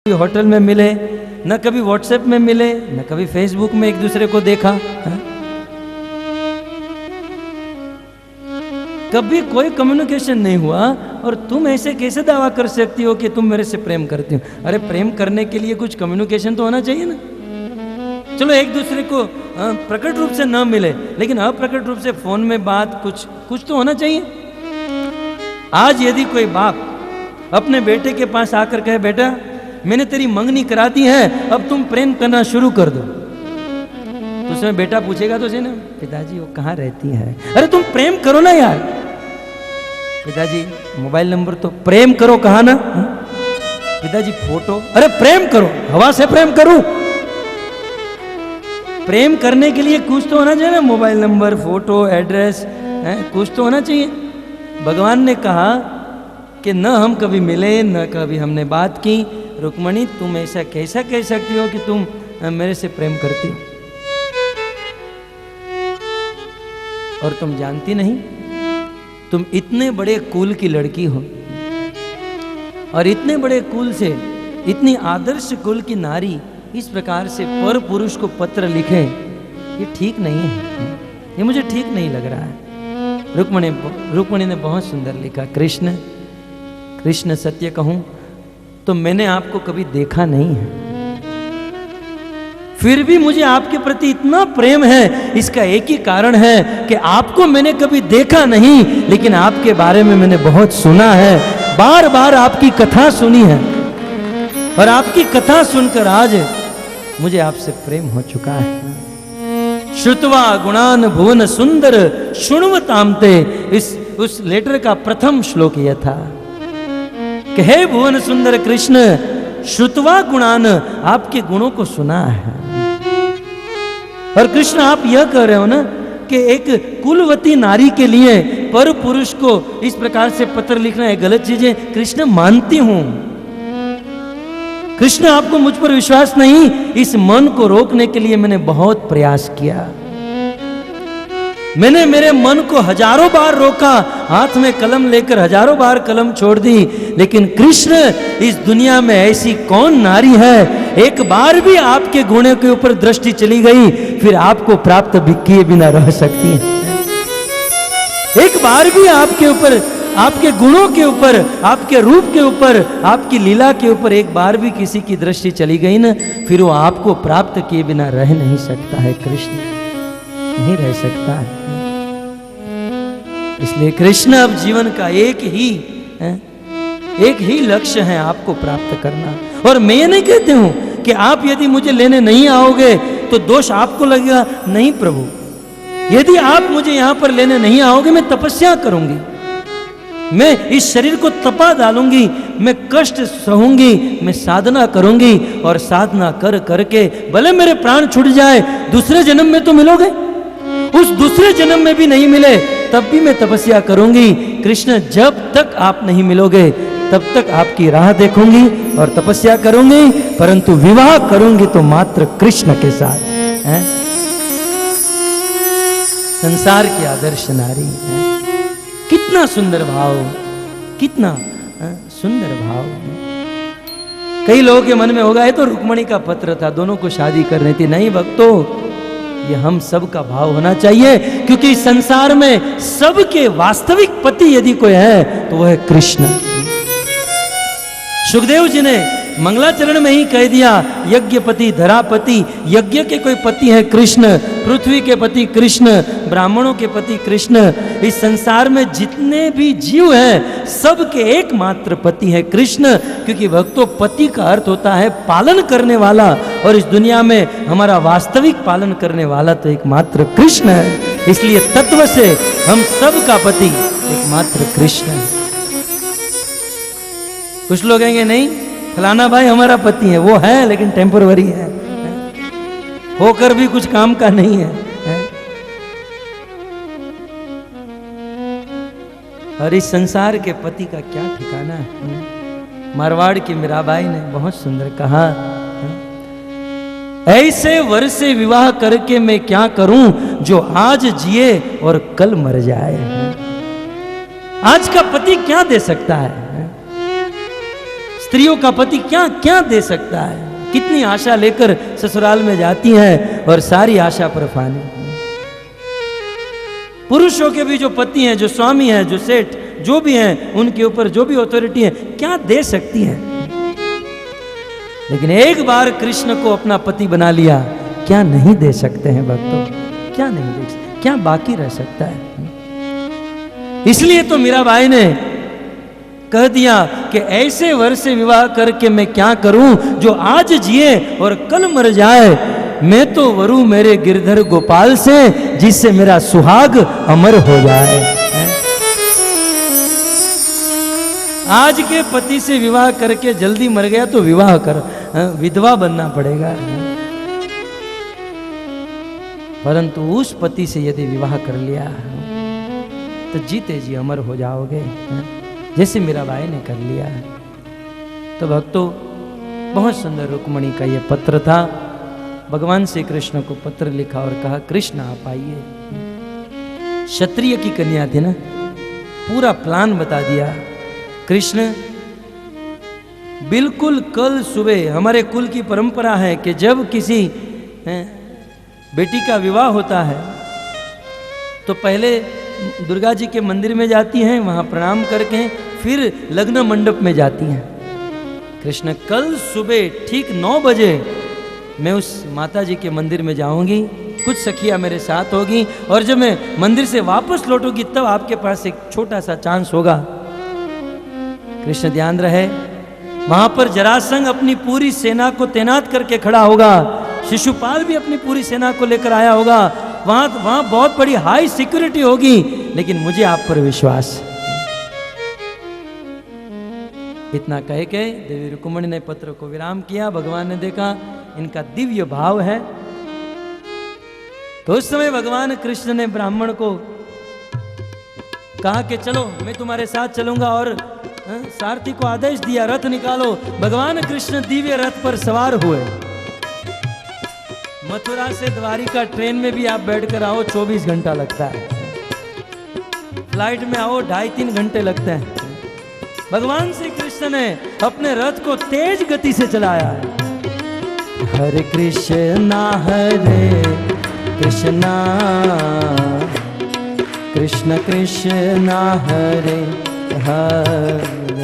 Hotel में मिले, न कभी व्हाट्सएप में मिले, न कभी फेसबुक में एक दूसरे को देखा है? कभी कोई कम्युनिकेशन नहीं हुआ और तुम ऐसे कैसे दावा कर सकती हो कि तुम मेरे से प्रेम करती हो? अरे प्रेम करने के लिए कुछ कम्युनिकेशन तो होना चाहिए ना। चलो एक दूसरे को प्रकट रूप से न मिले, लेकिन अप्रकट रूप से फोन में बात कुछ तो होना चाहिए। आज यदि कोई बाप अपने बेटे के पास आकर कहे, बेटा मैंने तेरी मंगनी करा दी है, अब तुम प्रेम करना शुरू कर दो, तो उसमें बेटा पूछेगा तो ना, पिताजी वो कहाँ रहती है? अरे तुम प्रेम करो ना यार। पिताजी मोबाइल नंबर तो प्रेम करो, कहा ना? पिताजी फोटो, अरे प्रेम करो, हवा से प्रेम करूं? प्रेम करने के लिए कुछ तो होना चाहिए ना, मोबाइल नंबर, फोटो, एड्रेस, कुछ तो होना चाहिए। भगवान ने कहा कि न हम कभी मिले, न कभी हमने बात की। रुक्मणी तुम ऐसा कैसा कह सकती हो कि तुम मेरे से प्रेम करती हो? और तुम जानती नहीं, तुम इतने बड़े कुल की लड़की हो और इतने बड़े कुल से, इतनी आदर्श कुल की नारी इस प्रकार से पर पुरुष को पत्र लिखे, ये ठीक नहीं है, ये मुझे ठीक नहीं लग रहा है। रुक्मणी ने बहुत सुंदर लिखा, कृष्ण सत्य कहूं तो मैंने आपको कभी देखा नहीं है, फिर भी मुझे आपके प्रति इतना प्रेम है। इसका एक ही कारण है कि आपको मैंने कभी देखा नहीं, लेकिन आपके बारे में मैंने बहुत सुना है, बार बार आपकी कथा सुनी है, और आपकी कथा सुनकर आज मुझे आपसे प्रेम हो चुका है। श्रुत्वा गुणान भुवन सुंदर शुण्वतामते, उस लेटर का प्रथम श्लोक यह था कि हे भुवन सुंदर कृष्ण, श्रुत्वा गुणान, आपके गुणों को सुना है। और कृष्ण आप यह कह रहे हो ना कि एक कुलवती नारी के लिए पर पुरुष को इस प्रकार से पत्र लिखना है गलत चीज है। कृष्ण मानती हूं, कृष्ण आपको मुझ पर विश्वास नहीं, इस मन को रोकने के लिए मैंने बहुत प्रयास किया, मैंने मेरे मन को हजारों बार रोका, हाथ में कलम लेकर हजारों बार कलम छोड़ दी, लेकिन कृष्ण इस दुनिया में ऐसी कौन नारी है, एक बार भी आपके गुणों के ऊपर दृष्टि चली गई फिर आपको प्राप्त किए बिना रह सकती है। एक बार भी आपके ऊपर, आपके गुणों के ऊपर, आपके रूप के ऊपर, आपकी लीला के ऊपर एक बार भी किसी की दृष्टि चली गई ना, फिर वो आपको प्राप्त किए बिना रह नहीं सकता है। कृष्ण नहीं रह सकता है। इसलिए कृष्ण अब जीवन का एक ही लक्ष्य है, आपको प्राप्त करना। और मैं ये नहीं कहती हूं कि आप यदि मुझे लेने नहीं आओगे तो दोष आपको लगेगा, नहीं प्रभु, यदि आप मुझे यहां पर लेने नहीं आओगे मैं तपस्या करूंगी, मैं इस शरीर को तपा डालूंगी, मैं कष्ट सहूंगी, मैं साधना करूंगी, और साधना कर करके भले मेरे प्राण छूट जाए, दूसरे जन्म में तो मिलोगे, उस दूसरे जन्म में भी नहीं मिले तब भी मैं तपस्या करूंगी। कृष्ण जब तक आप नहीं मिलोगे तब तक आपकी राह देखूंगी और तपस्या करूंगी, परंतु विवाह करूंगी तो मात्र कृष्ण के साथ है। संसार की आदर्श नारी है। कितना सुंदर भाव, कितना सुंदर भाव। कई लोगों के मन में होगा ये तो रुक्मणी का पत्र था, दोनों को शादी करनी थी। नहीं भक्तों, ये हम सब का भाव होना चाहिए, क्योंकि इस संसार में सबके वास्तविक पति यदि कोई है तो वह है कृष्ण। सुखदेव जी ने मंगलाचरण में ही कह दिया, यज्ञपति धरापति, यज्ञ के कोई पति है कृष्ण, पृथ्वी के पति कृष्ण, ब्राह्मणों के पति कृष्ण। इस संसार में जितने भी जीव हैं सबके एकमात्र पति है कृष्ण, क्योंकि भक्तों पति का अर्थ होता है पालन करने वाला, और इस दुनिया में हमारा वास्तविक पालन करने वाला तो एकमात्र कृष्ण है। इसलिए तत्व से हम सब का पति एकमात्र कृष्ण है। कुछ लोग कहेंगे नहीं फलाना भाई हमारा पति है, वो है लेकिन टेम्परवरी है, होकर भी कुछ काम का नहीं है। और इस संसार के पति का क्या ठिकाना है। मारवाड़ की मीराबाई ने बहुत सुंदर कहा, ऐसे वर से विवाह करके मैं क्या करूं जो आज जिए और कल मर जाए। आज का पति क्या दे सकता है? स्त्रियों का पति क्या क्या दे सकता है, कितनी आशा लेकर ससुराल में जाती हैं और सारी आशा पर फानी। पुरुषों के भी जो पति हैं, जो स्वामी हैं, जो सेठ जो भी हैं, उनके ऊपर जो भी अथॉरिटी है, क्या दे सकती हैं। लेकिन एक बार कृष्ण को अपना पति बना लिया, क्या नहीं दे सकते हैं भक्तों, क्या नहीं दे सकते, क्या बाकी रह सकता है। इसलिए तो मीराबाई ने कह दिया कि ऐसे वर से विवाह करके मैं क्या करूं, जो आज जिए और कल मर जाए। मैं तो वरु मेरे गिरधर गोपाल से, जिससे मेरा सुहाग अमर हो जाए। आज के पति से विवाह करके जल्दी मर गया तो विवाह कर, विधवा बनना पड़ेगा। परंतु उस पति से यदि विवाह कर लिया तो जीते जी अमर हो जाओगे, जैसे मीराबाई ने कर लिया है। तो भक्तों, बहुत सुंदर रुक्मणी का ये पत्र था। भगवान श्री कृष्ण को पत्र लिखा और कहा, कृष्ण आप आइए। क्षत्रिय की कन्या थी ना, पूरा प्लान बता दिया। कृष्ण बिल्कुल कल सुबह, हमारे कुल की परंपरा है कि जब किसी बेटी का विवाह होता है तो पहले दुर्गा जी के मंदिर में जाती हैं, वहां प्रणाम करके फिर लग्न मंडप में जाती हैं। कृष्ण कल सुबह ठीक 9 बजे मैं उस माता जी के मंदिर में जाऊंगी, कुछ सखियां मेरे साथ होगी, और जब मैं मंदिर से वापस लौटूंगी तब आपके पास एक छोटा सा चांस होगा। कृष्ण ध्यान रहे, वहां पर जरासंध अपनी पूरी सेना को तैनात करके खड़ा होगा, शिशुपाल भी अपनी पूरी सेना को लेकर आया होगा, वहां बहुत बड़ी हाई सिक्योरिटी होगी, लेकिन मुझे आप पर विश्वास। इतना कह के देवी रुक्मिणी ने पत्र को विराम किया। भगवान ने देखा इनका दिव्य भाव है, तो उस समय भगवान कृष्ण ने ब्राह्मण को कहा कि चलो मैं तुम्हारे साथ चलूंगा, और सारथी को आदेश दिया, रथ निकालो। भगवान कृष्ण दिव्य रथ पर सवार हुए। मथुरा से द्वारिका ट्रेन में भी आप बैठकर आओ 24 घंटा लगता है, फ्लाइट में आओ 2.5-3 घंटे लगते हैं। भगवान श्री कृष्ण ने अपने रथ को तेज गति से चलाया है। हरे कृष्णा कृष्ण कृष्णा हरे हरे,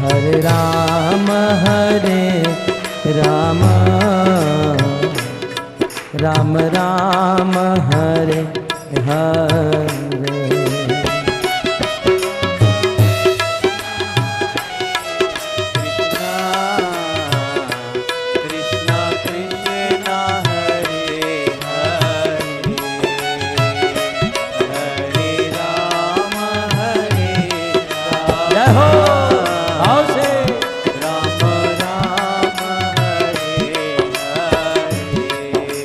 हरे राम राम राम हरे हरे।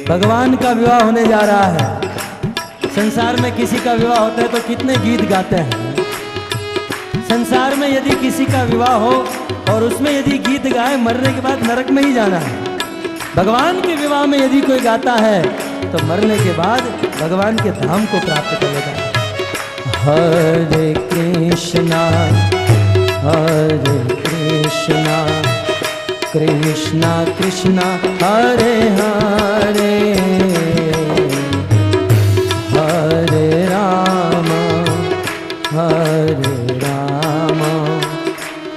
भगवान का विवाह होने जा रहा है। संसार में किसी का विवाह होता है तो कितने गीत गाते हैं। संसार में यदि किसी का विवाह हो और उसमें यदि गीत गाए, मरने के बाद नरक में ही जाना है। भगवान के विवाह में यदि कोई गाता है तो मरने के बाद भगवान के धाम को प्राप्त करेगा। हरे कृष्णा कृष्णा कृष्णा हरे हरे, हरे राम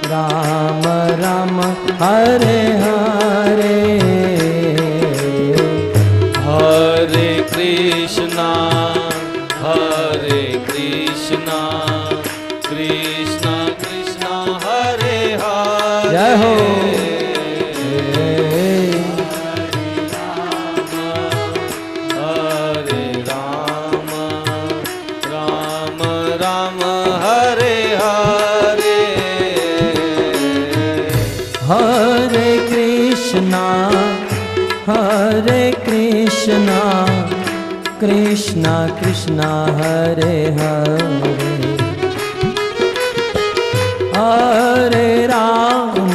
राम राम हरे हरे, हरे कृष्णा कृष्णा कृष्णा हरे हरे। जय हो। कृष्णा कृष्णा हरे हरे, हरे राम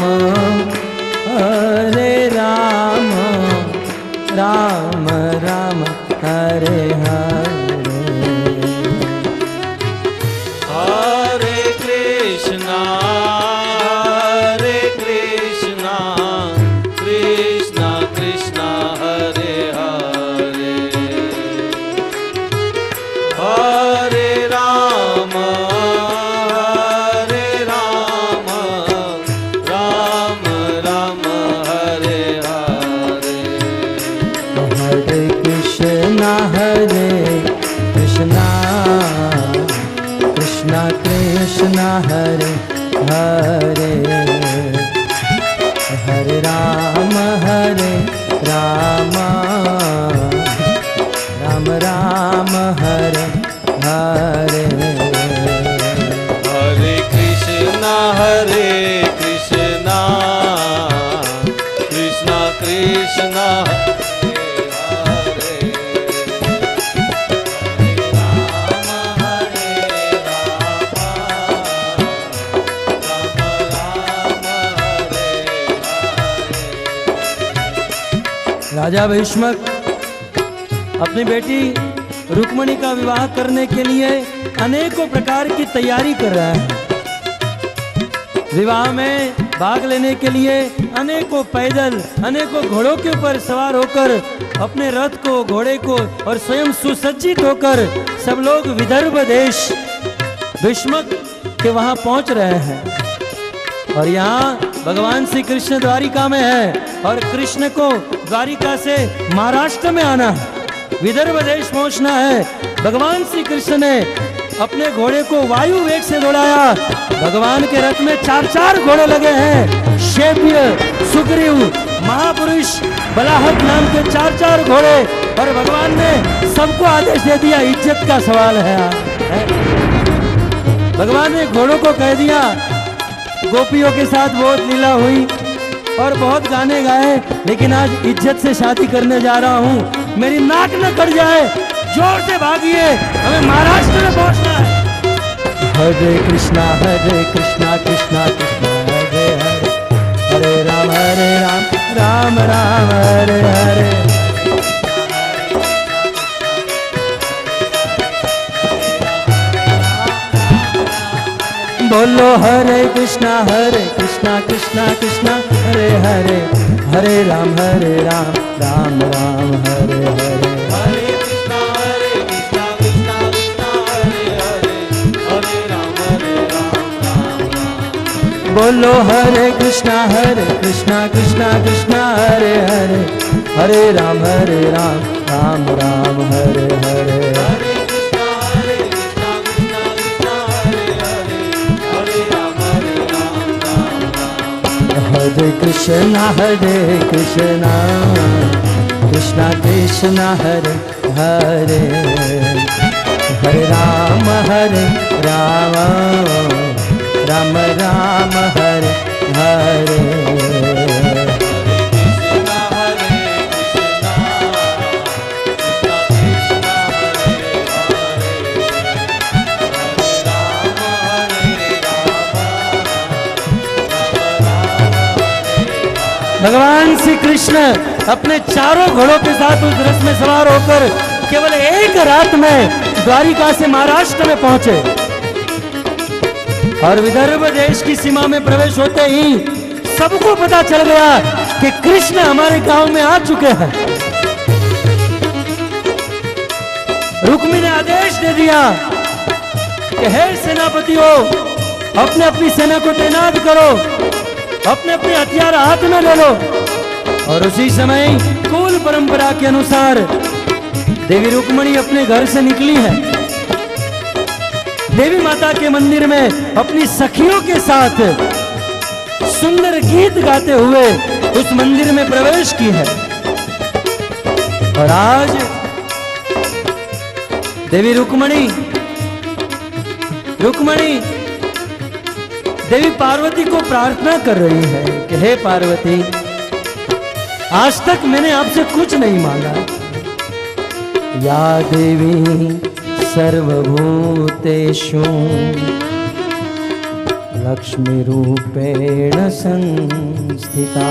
राम राम हरे हरे, हरे कृष्णा हरे हरे हरे राम राम राम राम हरे हरे हरे कृष्णा कृष्णा कृष्णा हरे राजा भीष्मक अपनी बेटी रुक्मिणी का विवाह करने के लिए अनेकों प्रकार की तैयारी कर रहा है। विवाह में भाग लेने के लिए अनेकों पैदल अनेकों घोड़ों के ऊपर सवार होकर अपने रथ को घोड़े को और स्वयं सुसज्जित होकर सब लोग विदर्भ देश भीष्मक के वहां पहुंच रहे हैं। और यहाँ भगवान श्री कृष्ण द्वारिका में है और कृष्ण को द्वारिका से महाराष्ट्र में आना है, विदर्भ देश पहुंचना है। भगवान श्री कृष्ण ने अपने घोड़े को वायु वेग से दौड़ाया। भगवान के रथ में 4 घोड़े लगे हैं, शैव्य, सुग्रीव, महापुरुष, बलाहट नाम के 4 घोड़े। और भगवान ने सबको आदेश दे दिया, इज्जत का सवाल है। भगवान ने घोड़ों को कह दिया, गोपियों के साथ बहुत लीला हुई और बहुत गाने गाए, लेकिन आज इज्जत से शादी करने जा रहा हूँ, मेरी नाक न कट जाए, जोर से भागिए, हमें महाराष्ट्र में पहुंचना है। हरे कृष्णा कृष्णा कृष्णा हरे हरे हरे राम राम राम हरे हरे। बोलो हरे कृष्णा कृष्णा कृष्णा हरे हरे हरे राम राम राम हरे हरे। हरे कृष्णा कृष्णा कृष्णा हरे हरे हरे राम राम राम। बोलो हरे कृष्णा कृष्णा कृष्णा हरे हरे हरे राम राम राम हरे हरे। हरे कृष्णा कृष्णा कृष्णा हरे हरे हरे राम राम राम। हरे कृष्णा कृष्णा कृष्णा हरे हरे हरे राम राम राम हरे हरे। भगवान श्री कृष्ण अपने 4 घोड़ों के साथ उस रथ में सवार होकर केवल एक रात में द्वारिका से महाराष्ट्र में पहुंचे और विदर्भ देश की सीमा में प्रवेश होते ही सबको पता चल गया कि कृष्ण हमारे गांव में आ चुके हैं। रुक्मिणी ने आदेश दे दिया कि हे सेनापतियों, अपने अपनी सेना को तैनात करो, अपने अपने हथियार हाथ में ले लो। और उसी समय कुल परंपरा के अनुसार देवी रुक्मिणी अपने घर से निकली है, देवी माता के मंदिर में अपनी सखियों के साथ सुंदर गीत गाते हुए उस मंदिर में प्रवेश की है। और आज देवी रुक्मिणी देवी पार्वती को प्रार्थना कर रही है कि हे पार्वती, आज तक मैंने आपसे कुछ नहीं मांगा। या देवी सर्वभूतेषु लक्ष्मी रूपेण संस्थिता,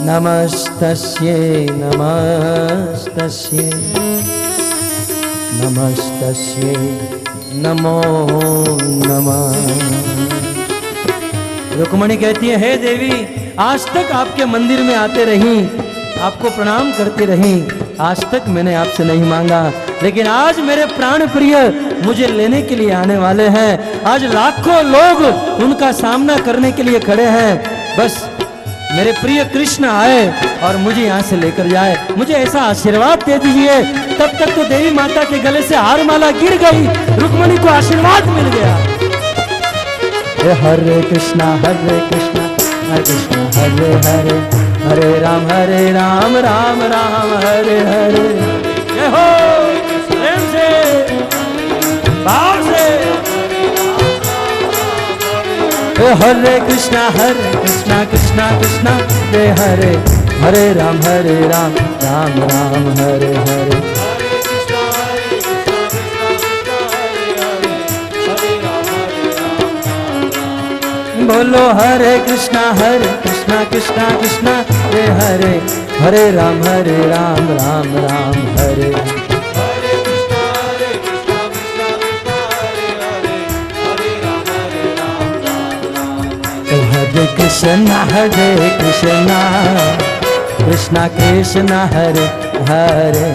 नमस्तस्यै नमस्तस्यै नमस्तस्यै नमो नमः। रुक्मिणी कहती है, हे देवी, आज तक आपके मंदिर में आते रही, आपको प्रणाम करती रही, आज तक मैंने आपसे नहीं मांगा, लेकिन आज मेरे प्राण प्रिय मुझे लेने के लिए आने वाले हैं। आज लाखों लोग उनका सामना करने के लिए खड़े हैं। बस मेरे प्रिय कृष्ण आए और मुझे यहाँ से लेकर जाए, मुझे ऐसा आशीर्वाद दे दीजिए। तब तक तो देवी माता के गले से हार माला गिर गई, रुक्मणी को आशीर्वाद मिल गया। हरे कृष्णा हरे कृष्णा हरे हरे, हरे राम राम राम हरे हरे। जय हो, प्रेम से, भाव से। हरे कृष्णा कृष्णा कृष्णा हरे हरे, हरे राम राम राम हरे हरे। बोलो हरे कृष्णा कृष्णा कृष्णा हरे हरे, हरे राम राम राम हरे। हरे कृष्णा कृष्णा कृष्णा हरे हरे,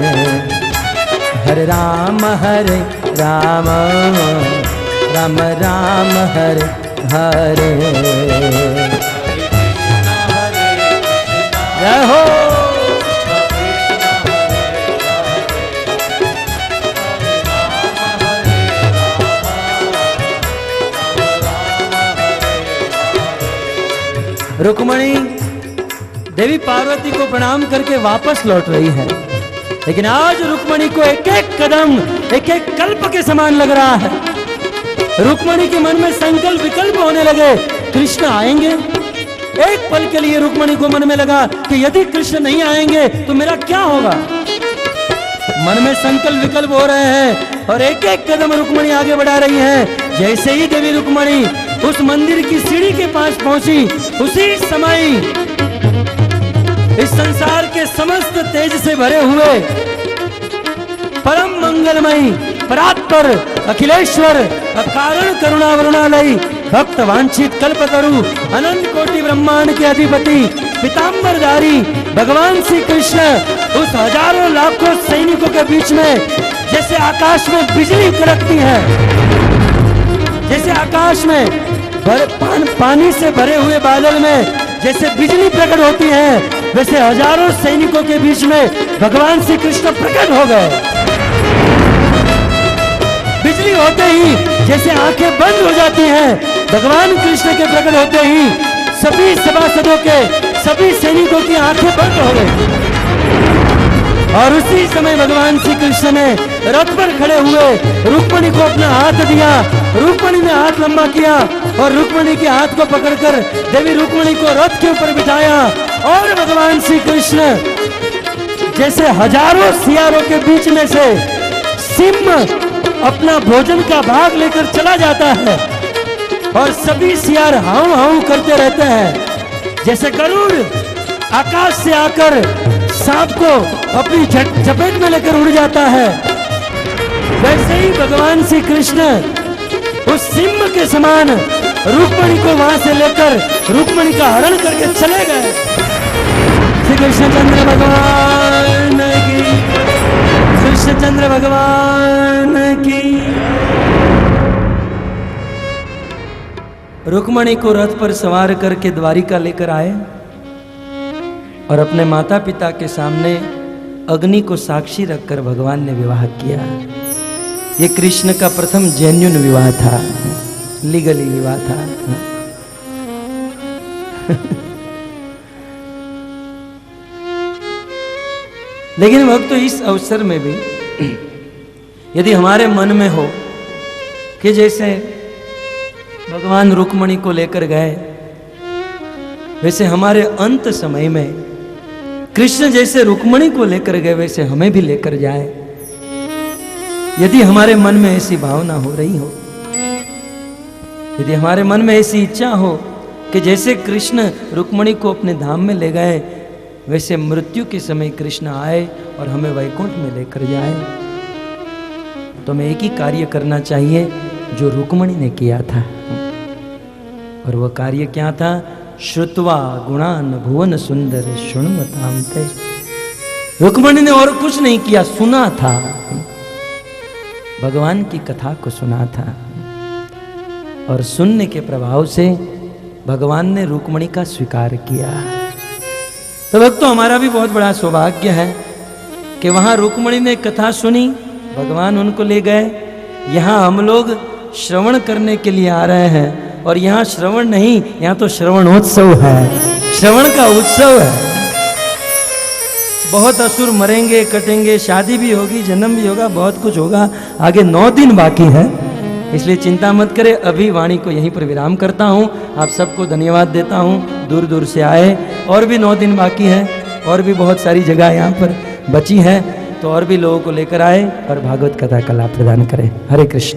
हरे राम राम राम हरे हरे। जय हो। रुक्मणी देवी पार्वती को प्रणाम करके वापस लौट रही है, लेकिन आज रुक्मणी को एक एक कदम एक एक कल्प के समान लग रहा है। रुक्मणी के मन में संकल्प विकल्प होने लगे, कृष्ण आएंगे। एक पल के लिए रुक्मणी को मन में लगा कि यदि कृष्ण नहीं आएंगे तो मेरा क्या होगा। मन में संकल्प विकल्प हो रहे हैं और एक एक कदम रुक्मणी आगे बढ़ा रही है। जैसे ही देवी रुक्मणी उस मंदिर की सीढ़ी के पास पहुंची, उसी समय इस संसार के समस्त तेज से भरे हुए परम मंगलमयी परात्पर अखिलेश्वर अकारण करुणावरुणालयी भक्त वांछित कल्पतरु अनंत कोटि ब्रह्मांड के अधिपति पीतांबरधारी भगवान श्री कृष्ण उस हजारों लाखों सैनिकों के बीच में जैसे आकाश में बिजली कड़कती है, जैसे आकाश में पानी से भरे हुए बादल में जैसे बिजली प्रकट होती है, वैसे हजारों सैनिकों के बीच में भगवान श्री कृष्ण प्रकट हो गए। बिजली होते ही जैसे आंखें बंद हो जाती हैं, भगवान कृष्ण के प्रकट होते ही सभी सभासदों के सभी सैनिकों की आंखें बंद हो गई। और उसी समय भगवान श्री कृष्ण ने रथ पर खड़े हुए रुक्मणी को अपना हाथ दिया। रुक्मणी ने हाथ लंबा किया और रुक्मणी के हाथ को पकड़कर देवी रुक्मणी को रथ के ऊपर बिठाया और भगवान श्री कृष्ण जैसे हजारों सियारों के बीच में से सिंह अपना भोजन का भाग लेकर चला जाता है और सभी सियार हाउ हाउ करते रहते हैं। जैसे गरुड़ आकाश से आकर सांप को अपनी चपेट में लेकर उड़ जाता है, वैसे ही भगवान श्री कृष्ण उस सिंह के समान रुक्मणी को वहां से लेकर रुक्मणी का हरण करके चले गए। श्री कृष्णचंद्र भगवान की, कृष्णचंद्र भगवान की। रुक्मणी को रथ पर सवार करके द्वारिका लेकर आए और अपने माता पिता के सामने अग्नि को साक्षी रखकर भगवान ने विवाह किया। ये कृष्ण का प्रथम जेन्युइन विवाह था, लीगली विवाह था। लेकिन भक्तों, इस अवसर में भी यदि हमारे मन में हो कि जैसे भगवान रुक्मणी को लेकर गए, वैसे हमारे अंत समय में कृष्ण जैसे रुक्मणी को लेकर गए वैसे हमें भी लेकर जाए, यदि हमारे मन में ऐसी भावना हो रही हो, यदि हमारे मन में ऐसी इच्छा हो कि जैसे कृष्ण रुक्मणी को अपने धाम में ले गए, वैसे मृत्यु के समय कृष्ण आए और हमें वैकुंठ में लेकर जाए, तो हमें एक ही कार्य करना चाहिए जो रुक्मणी ने किया था। और वह कार्य क्या था? श्रुत्वा गुणान भुवन सुंदर शृण्वताम ते। रुक्मणी ने और कुछ नहीं किया, सुना था, भगवान की कथा को सुना था और सुनने के प्रभाव से भगवान ने रुक्मणी का स्वीकार किया। तो भक्तों, हमारा भी बहुत बड़ा सौभाग्य है कि वहाँ रुक्मणी ने कथा सुनी, भगवान उनको ले गए। यहाँ हम लोग श्रवण करने के लिए आ रहे हैं, और यहाँ श्रवण नहीं, यहाँ तो श्रवणोत्सव है, श्रवण का उत्सव है। बहुत असुर मरेंगे, कटेंगे, शादी भी होगी, जन्म भी होगा, बहुत कुछ होगा, आगे 9 दिन बाकी है। इसलिए चिंता मत करें, अभी वाणी को यहीं पर विराम करता हूँ। आप सबको धन्यवाद देता हूँ, दूर दूर से आए। और भी 9 दिन बाकी है, और भी बहुत सारी जगह यहाँ पर बची है, तो और भी लोगों को लेकर आए और भागवत कथा का लाभ प्रदान करें। हरे कृष्ण।